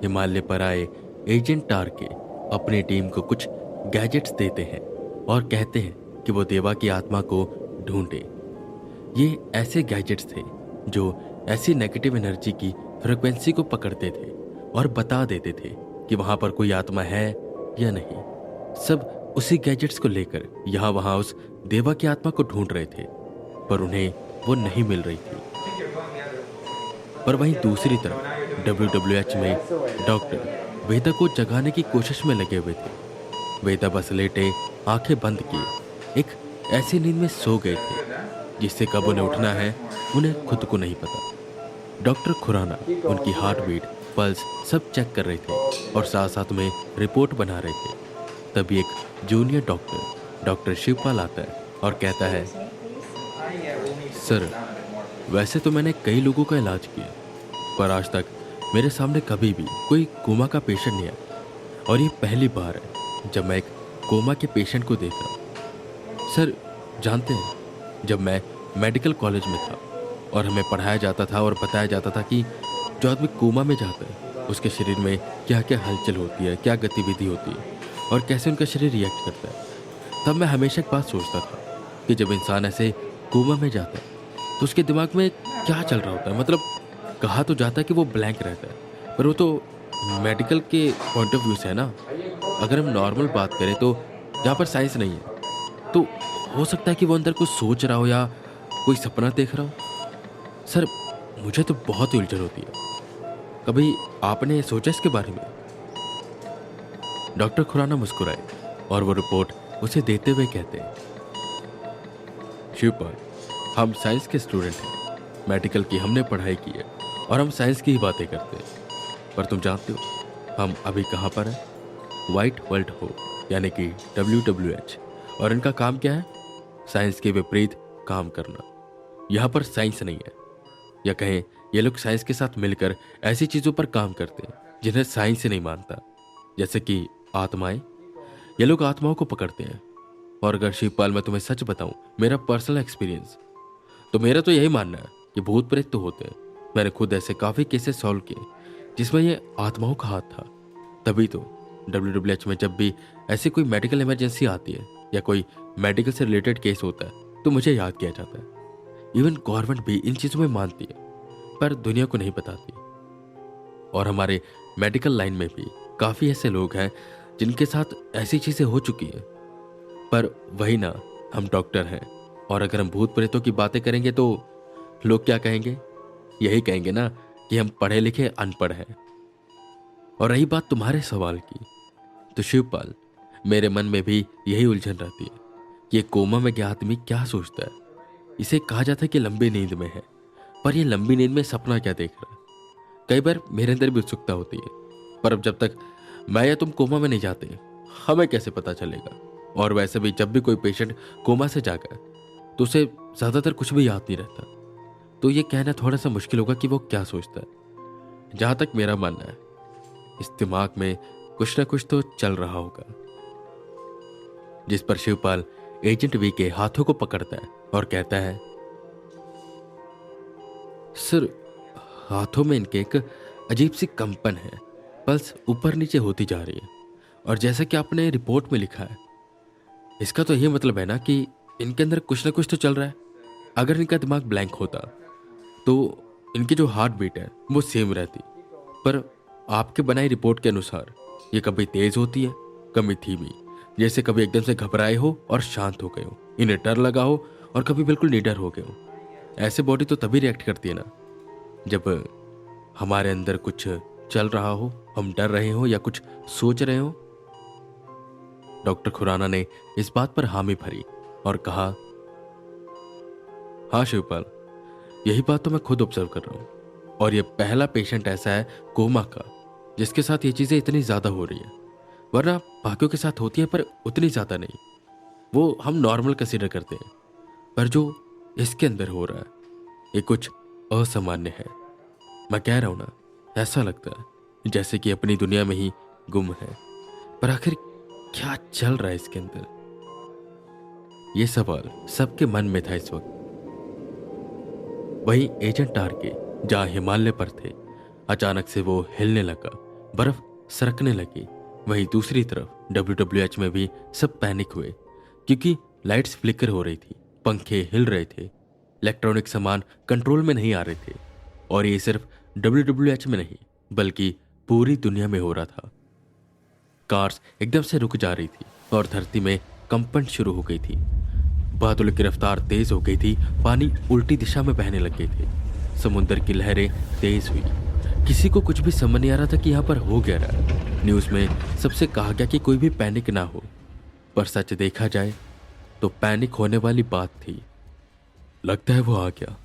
हिमालय पर आए एजेंट टार के अपनी टीम को कुछ गैजेट्स देते हैं और कहते हैं कि वो देवा की आत्मा को ढूंढे। ये ऐसे गैजेट्स थे जो ऐसी नेगेटिव एनर्जी की फ्रिक्वेंसी को पकड़ते थे और बता देते थे कि वहां पर कोई आत्मा है या नहीं। सब उसी गैजेट्स को लेकर यहाँ वहां उस देवा की आत्मा को ढूंढ रहे थे, पर उन्हें वो नहीं मिल रही थी। पर वहीं दूसरी तरफ WWH में डॉक्टर वेदा को जगाने की कोशिश में लगे हुए थे। वेदा बस लेटे आंखें बंद किए एक ऐसी नींद में सो गए थे जिससे कब उन्हें उठना है उन्हें खुद को नहीं पता। डॉक्टर खुराना उनकी हार्ट बीट, पल्स सब चेक कर रहे थे और साथ साथ में रिपोर्ट बना रहे थे। तभी एक जूनियर डॉक्टर शिवपाल आता है और कहता है, सर, वैसे तो मैंने कई लोगों का इलाज किया, पर आज तक मेरे सामने कभी भी कोई कोमा का पेशेंट नहीं आया और ये पहली बार है जब मैं एक कोमा के पेशेंट को देख रहा हूँ। सर, जानते हैं, जब मैं मेडिकल कॉलेज में था और हमें पढ़ाया जाता था और बताया जाता था कि जो आदमी कोमा में जाता है उसके शरीर में क्या क्या हलचल होती है, क्या गतिविधि होती है और कैसे उनका शरीर रिएक्ट करता है, तब मैं हमेशा एक बात सोचता था कि जब इंसान ऐसे कोमा में जाता है तो उसके दिमाग में क्या चल रहा होता है। मतलब कहा तो जाता है कि वो ब्लैंक रहता है, पर वो तो मेडिकल के पॉइंट ऑफ व्यू से है ना। अगर हम नॉर्मल बात करें तो जहाँ पर साइंस नहीं है, तो हो सकता है कि वो अंदर कुछ सोच रहा हो या कोई सपना देख रहा हो। सर, मुझे तो बहुत ही उलझन होती है। कभी आपने सोचा इसके बारे में? डॉक्टर खुराना मुस्कुराए और वो रिपोर्ट उसे देते हुए कहते हैं, शिवपाल, हम साइंस के स्टूडेंट हैं, मेडिकल की हमने पढ़ाई की है और हम साइंस की ही बातें करते हैं। पर तुम जानते हो हम अभी कहाँ पर हैं? व्हाइट वर्ल्ड हो यानी कि WWH, और इनका काम क्या है? साइंस के विपरीत काम करना। यहाँ पर साइंस नहीं है, या कहें ये लोग साइंस के साथ मिलकर ऐसी चीज़ों पर काम करते हैं जिन्हें साइंस ही नहीं मानता, जैसे कि आत्माएं। ये लोग आत्माओं को पकड़ते हैं। और अगर शिवपाल मैं तुम्हें सच बताऊं, मेरा पर्सनल एक्सपीरियंस, तो मेरा तो यही मानना है कि भूत प्रेत तो होते हैं। मैंने खुद ऐसे काफ़ी केसेस सॉल्व किए जिसमें ये आत्माओं का हाथ था। तभी तो WWH में जब भी ऐसी कोई मेडिकल इमरजेंसी आती है या कोई मेडिकल से रिलेटेड केस होता है तो मुझे याद किया जाता है। इवन गवर्नमेंट भी इन चीज़ों में मानती है, पर दुनिया को नहीं बताती। और हमारे मेडिकल लाइन में भी काफ़ी ऐसे लोग हैं जिनके साथ ऐसी चीज़ें हो चुकी हैं। पर वही ना, हम डॉक्टर हैं, और अगर हम भूत प्रेतों की बातें करेंगे तो लोग क्या कहेंगे? यही कहेंगे ना कि हम पढ़े लिखे अनपढ़ हैं। और रही बात तुम्हारे सवाल की, तो शिवपाल, मेरे मन में भी यही उलझन रहती है कि ये कोमा में गया आदमी क्या सोचता है। इसे कहा जाता है कि लंबी नींद में है, पर ये लंबी नींद में सपना क्या देख रहा है? कई बार मेरे अंदर भी उत्सुकता होती है, पर अब जब तक मैं या तुम कोमा में नहीं जाते हमें कैसे पता चलेगा? और वैसे भी जब भी कोई पेशेंट कोमा से जागा तो उसे ज़्यादातर कुछ भी याद नहीं रहता, तो ये कहना थोड़ा सा मुश्किल होगा कि वो क्या सोचता है। जहाँ तक मेरा मानना है, इस दिमाग में कुछ ना कुछ तो चल रहा होगा। जिस पर शिवपाल एजेंट वी के हाथों को पकड़ता है और कहता है, सर, हाथों में इनके एक अजीब सी कंपन है, पल्स ऊपर नीचे होती जा रही है, और जैसा कि आपने रिपोर्ट में लिखा है, इसका तो ये मतलब है ना कि इनके अंदर कुछ ना कुछ तो चल रहा है। अगर इनका दिमाग ब्लैंक होता तो इनकी जो हार्ट बीट है वो सेम रहती, पर आपके बनाई रिपोर्ट के अनुसार ये कभी तेज होती है, कभी धीमी, जैसे कभी एकदम से घबराए हो और शांत हो गए हो, इन्हें डर लगा हो और कभी बिल्कुल निडर हो गए हो। ऐसे बॉडी तो तभी रिएक्ट करती है ना जब हमारे अंदर कुछ चल रहा हो, हम डर रहे हो या कुछ सोच रहे हो। डॉक्टर खुराना ने इस बात पर हामी भरी और कहा, हाँ शिवपाल, यही बात तो मैं खुद ऑब्जर्व कर रहा हूं, और ये पहला पेशेंट ऐसा है कोमा का जिसके साथ ये चीजें इतनी ज्यादा हो रही है। वरना बाकियों के साथ होती है पर उतनी ज्यादा नहीं, वो हम नॉर्मल कंसीडर करते हैं, पर जो इसके अंदर हो रहा है ये कुछ असामान्य है। मैं कह रहा हूं ना, ऐसा लगता है जैसे कि अपनी दुनिया में ही गुम है, पर आखिर क्या चल रहा है इसके अंदर? ये सवाल सबके मन में था इस वक्त। वहीं एजेंट टार के जहां हिमालय पर थे, अचानक से वो हिलने लगा बर्फ सरकने लगी। वहीं दूसरी तरफ WWH में भी सब पैनिक हुए, क्योंकि लाइट्स फ्लिकर हो रही थी, पंखे हिल रहे थे, इलेक्ट्रॉनिक सामान कंट्रोल में नहीं आ रहे थे। और ये सिर्फ WWH में नहीं बल्कि पूरी दुनिया में हो रहा था। कार्स एकदम से रुक जा रही थी और धरती में कंपन शुरू हो गई थी। बादलों की रफ्तार तेज हो गई थी, पानी उल्टी दिशा में बहने लग गए थे, समुद्र की लहरें तेज हुई। किसी को कुछ भी समझ नहीं आ रहा था कि यहाँ पर हो क्या रहा है। न्यूज़ में सबसे कहा गया कि कोई भी पैनिक ना हो, पर सच देखा जाए तो पैनिक होने वाली बात थी। लगता है वो आ गया,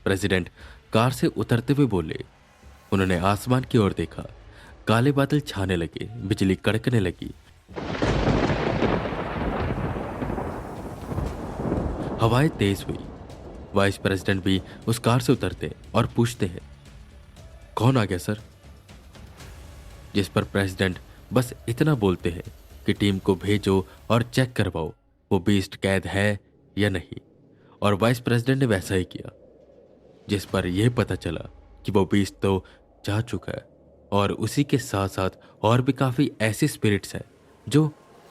प्रेसिडेंट कार से उतरते हुए बोले। उन्होंने आसमान की ओर देखा। काले बादल छाने लगे, बिजली कड़कने लगी, हवाएं तेज हुई। वाइस प्रेसिडेंट भी उस कार से उतरते और पूछते हैं, कौन आ गया सर? जिस पर प्रेसिडेंट बस इतना बोलते हैं कि टीम को भेजो और चेक करवाओ वो बीस्ट कैद है या नहीं। और वाइस प्रेसिडेंट ने वैसा ही किया, जिस पर यह पता चला कि वो बीस्ट तो जा चुका है और उसी के साथ साथ और भी काफी ऐसे स्पिरिट्स हैं जो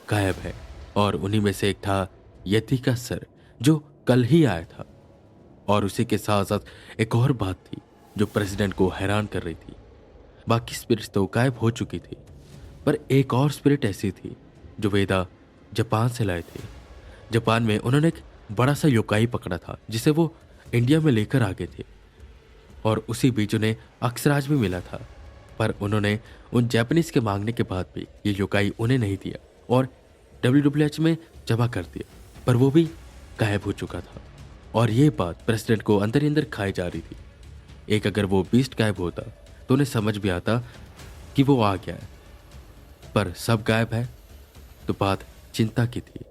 गायब है। और उन्हीं में से एक था यति का सर, जो कल ही आया था। और उसी के साथ साथ एक और बात थी जो प्रेसिडेंट को हैरान कर रही थी। बाकी स्पिरिट्स तो गायब हो चुकी थी, पर एक और स्पिरिट ऐसी थी जो वेदा जापान से लाए थे। जापान में उन्होंने एक बड़ा सा योकाई पकड़ा था जिसे वो इंडिया में लेकर आ गए थे। और उसी बीच उन्हें अक्सराज भी मिला था, पर उन्होंने उन जापानीज के मांगने के बाद भी ये योकाई उन्हें नहीं दिया और WWH में जमा कर दिया, पर वो भी गायब हो चुका था। और ये बात प्रेसिडेंट को अंदर ही अंदर खाई जा रही थी। एक अगर वो बीस्ट गायब होता तो उन्हें समझ भी आता कि वो आ गया है, पर सब गायब है तो बात चिंता की थी।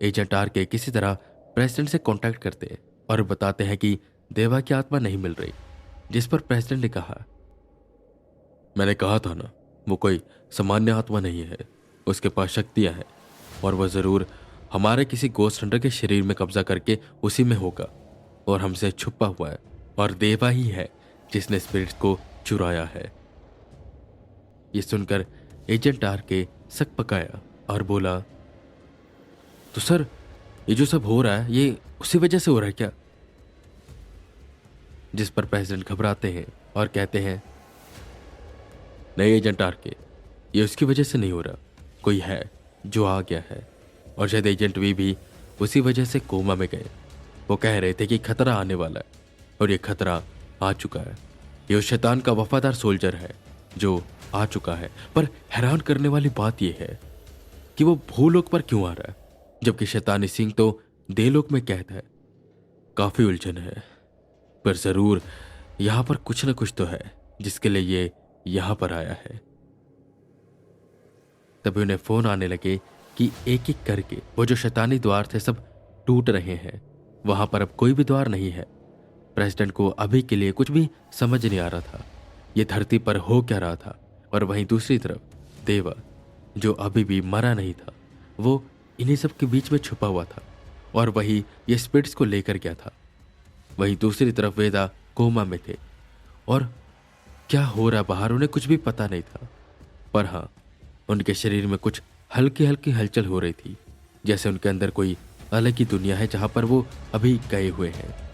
एजेंट आर के किसी तरह प्रेसिडेंट से कांटेक्ट करते हैं और बताते हैं कि देवा की आत्मा नहीं मिल रही। जिस पर प्रेसिडेंट ने कहा, मैंने कहा था ना, वो कोई सामान्य आत्मा नहीं है, उसके पास शक्तियां हैं और वह जरूर हमारे किसी गोस्ट हंटर के शरीर में कब्जा करके उसी में होगा और हमसे छुपा हुआ है। और देवा ही है जिसने स्पिरिट्स को चुराया है। ये सुनकर एजेंट आर के सक पकाया और बोला, तो सर ये जो सब हो रहा है ये उसी वजह से हो रहा है क्या? जिस पर प्रेसिडेंट घबराते हैं और कहते हैं, नहीं एजेंट आर के, ये उसकी वजह से नहीं हो रहा, कोई है जो आ गया है। और शायद एजेंट वी भी उसी वजह से कोमा में गए। वो कह रहे थे कि खतरा आने वाला है और ये खतरा आ चुका है। ये उस शैतान का वफादार सोल्जर है जो आ चुका है। पर हैरान करने वाली बात यह है कि वो भूलोक पर क्यों आ रहा है, जबकि शैतानी सिंह तो देलोक में कैद है। काफी उलझन है, पर जरूर यहां पर कुछ न कुछ तो है जिसके लिए ये यहां पर आया है। तभी उन्हें फोन आने लगे कि एक एक करके वो जो शैतानी द्वार थे सब टूट रहे हैं। वहां पर अब कोई भी द्वार नहीं है। प्रेसिडेंट को अभी के लिए कुछ भी समझ नहीं आ रहा था ये धरती पर हो क्या रहा था। और वहीं दूसरी तरफ देवा, जो अभी भी मरा नहीं था, वो इन्हीं सब के बीच में छुपा हुआ था और वही ये स्पिरिट्स को लेकर गया था। वहीं दूसरी तरफ वेदा कोमा में थे और क्या हो रहा बाहर उन्हें कुछ भी पता नहीं था। पर हाँ, उनके शरीर में कुछ हल्की हल्की हलचल हो रही थी, जैसे उनके अंदर कोई अलग ही दुनिया है जहां पर वो अभी गए हुए हैं।